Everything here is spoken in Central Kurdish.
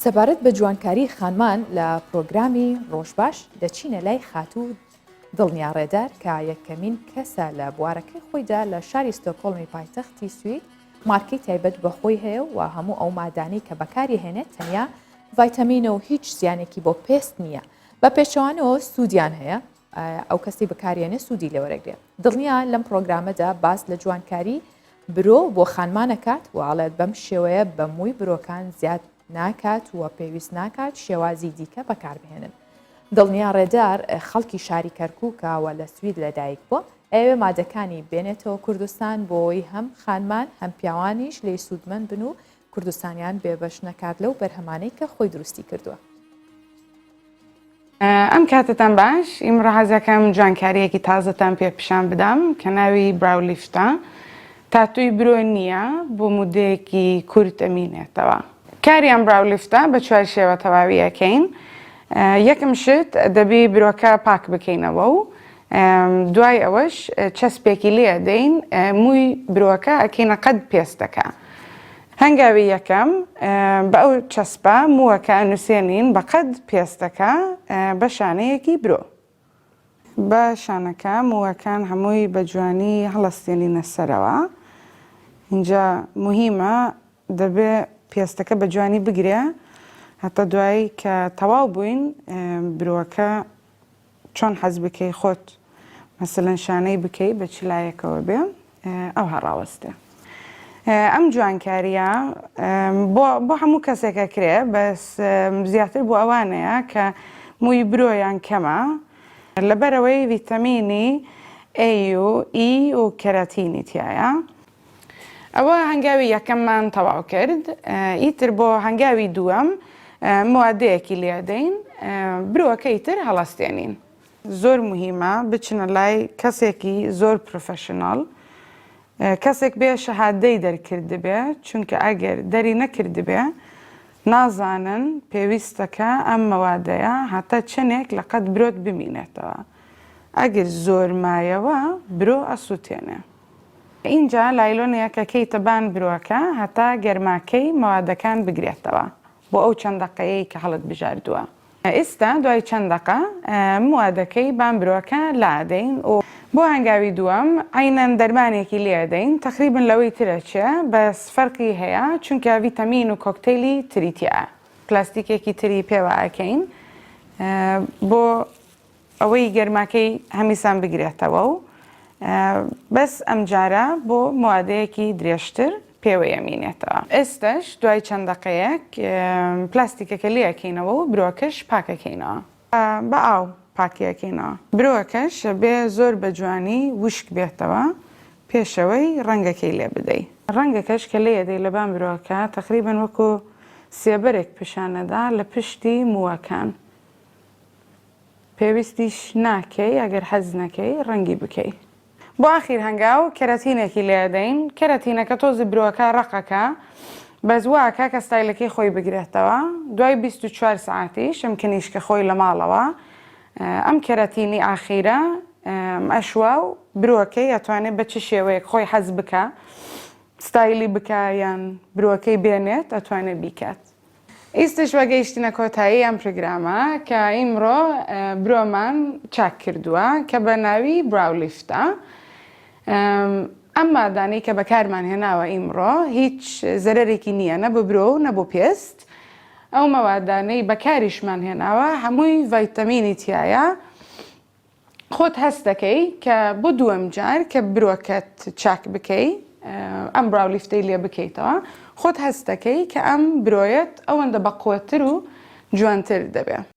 سەبارەت بە جوانکاری خانمان لە پرۆگرامی ڕۆژباش دەچینە لای خاتوو دڵنیا ڕێدار کە یەکەمین کەسە لە بوارەکەی خۆیدا لە شاری ستۆکۆڵمی پایتەختی سوید مارکەی تایبەت بە خۆی هەیە و هەموو ئەو مادانی کە بەکاری هێنێت تەنیا ڤایتامینە و هیچ زیانێکی بۆ پێست نییە. بە پێچەوانەوە سوودیان هەیە، ئەو کەسی بەکارێنێ سوودی لێوەرەگرێت. دڵنیا لەم پرۆگرامەدا باس لە جوانکاری برۆ بۆ خانمانەکات و ئاڵێت بەم شێوەیە بە مووی برۆکان زیاد ناکات و پێویست ناکات شێوازی دیکە بەکاربهێنن. دڵنیا ڕێدار خەڵکی شاری کەرکووکەوە لە سوید لەدایک بووە، ئەوێ مادەکانی بێنێتەوە کوردستان بۆی هەم خانمان هەم پیاوانیش لێی سوودمەند بن و کوردستانیان بێبەش نەکات لەو بەرهەمانەی کە خۆی دروستی کردووە. ئەم کاتتان باش، ئیمڕۆ حەزەکەم جوانکاریەکی تازەتان پێ پیشان بدەم کە ناوی براولیفتە. تاتووی برۆ نییە، بۆ مودەیەکی کورت ئەمینێتەوە. کاریان براولیفتە بە چوار شێوە تەواوی ئەکەین. یەکم شت دەبێ برۆکە پاک بکەینەوە و دوای ئەوەش چەسپێکی لێ دەین مووی برۆکە ئەکەینە قەد پێستەکە. هەنگاوی یەکەم بە ئەو چەسپە مووەکە نووسێنین بە قەد پێستەکە بە شانەیەکی برۆ. بە شانەکە مووەکان هەمووی بە جوانی هەڵەستێنینە سەرەوە. اینجا مهمە دەبێ پێستەکە بە جوانی بگرێ هەتا دوایی کە تەواو بووین برۆکە چۆن حەز بکەی خۆت مەسەلەن شانەی بکەی بە چلایەکەوە بێ ئەو هەڕاوەستێ. ئەم جوانکاریە بۆ هەموو کەسێکە کرێ، بەس زیاتر بۆ ئەوانەیە کە مووی برۆیان کەمە لەبەرەوەی ڤیتامینی A و E و کەراتینی تایە. ئەوە هەنگاوی یەکەممان تەواو کرد. ئیتر بۆ هەنگاوی دووەم موادەیەکی لێدەین، برۆکەی تر هەڵەستێنین. زۆر مهمە بچنە لای کەسێکی زۆر پرۆفەشناڵ، کەسێک بێ شەهادەی دەرکرد بێ، چونکە ئەگەر دەری نەکرد بێ نازانن پێویستەکە ئەم مەوادەیە هەتا چنێک لە قەد برۆت بمینێتەوە. ئەگەر زۆر مایەوە برۆ ئەسووتێنێ. اینجا لایلۆنەیە کە کەیتەبان برۆکە هەتا گەرماکەی مەوادەکان بگرێتەوە بۆ ئەو چەند دەقەیەی کە هەڵت بژاردووە. ئێستا دوای چەند دەقە موادەکەی بان برۆکە لادەین و بۆ هەنگاوی دووەم عینەن دەرمانێکی لێدەین. تقریبن لەوەی ترە چێ بەس فەرقی هەیە چونکە ڤیتامین و کۆکتەیلی تریتیە. پلاستیکێکی تری پێوە ئەکەین بۆ ئەوەی گەرماکەی هەمیسان بگرێتەوە و بەس ئەم جارە بۆ موادەیەکی درێژتر پێوەیە مینێتەوە. ئێستش دوای چەند دەقەیەک پلاستیکەکە لێەکەینەوە و برۆکەش پاکەکەینەوە. بە ئاو پاکیەکەینەوە. برۆکەش بێ زۆر بە جوانی وشک بێتەوە پێشەوەی ڕەنگەکەی لێ بدەی. ڕەنگەکەش کە لێدەی لە بان برۆکە تقریبن وەکو سێبەرێک پیشانەدا لە پشتی مووەکان. پێویستیش ناکەی ئەگەر حەز نەکەی ڕەنگی بکەی. بۆ ئاخیر هەنگاو کەراتینێکی لێدەین. کەراتینەکە تۆزی برۆکە ڕقەکە بەس واکە کە ستایلەکەی خۆی بگرێتەوە. دوای 24 ساعتیش ئەمکەنیش کە خۆی لە ماڵەوە ئەم کەراتینی ئاخیرە ئەشوا و برۆکەی ئەتوانێت بە چ شێوەیەک خۆی حەز بکە، ستایلی بکە یان برۆکەی بێنێت ئەتوانێت بیکات. ئیستش وەگەیشتنە کۆتایی ئەم پرۆگرامە کە ئیمڕۆ برۆمان چاک کردووە کە بە ناوی براولیفتە. ئەم مادانەی کە بەکارمان هێناوە ئیمڕۆ هیچ زەرەرێکی نییە، نە بۆ برۆ نە بۆ پێست. ئەو مەوادانەی بەکاریشمان هێناوە هەمووی ڤایتامینی تایە. خۆت هەست دەکەی کە بۆ دووەم جار کە برۆکەت چاک بکەی ئەم براولیفتەی لێ بکەیتەوە، خۆت هەست دەکەی کە ئەم برۆیەت ئەوەندە بەقووەتر و جوانتر دەبێت.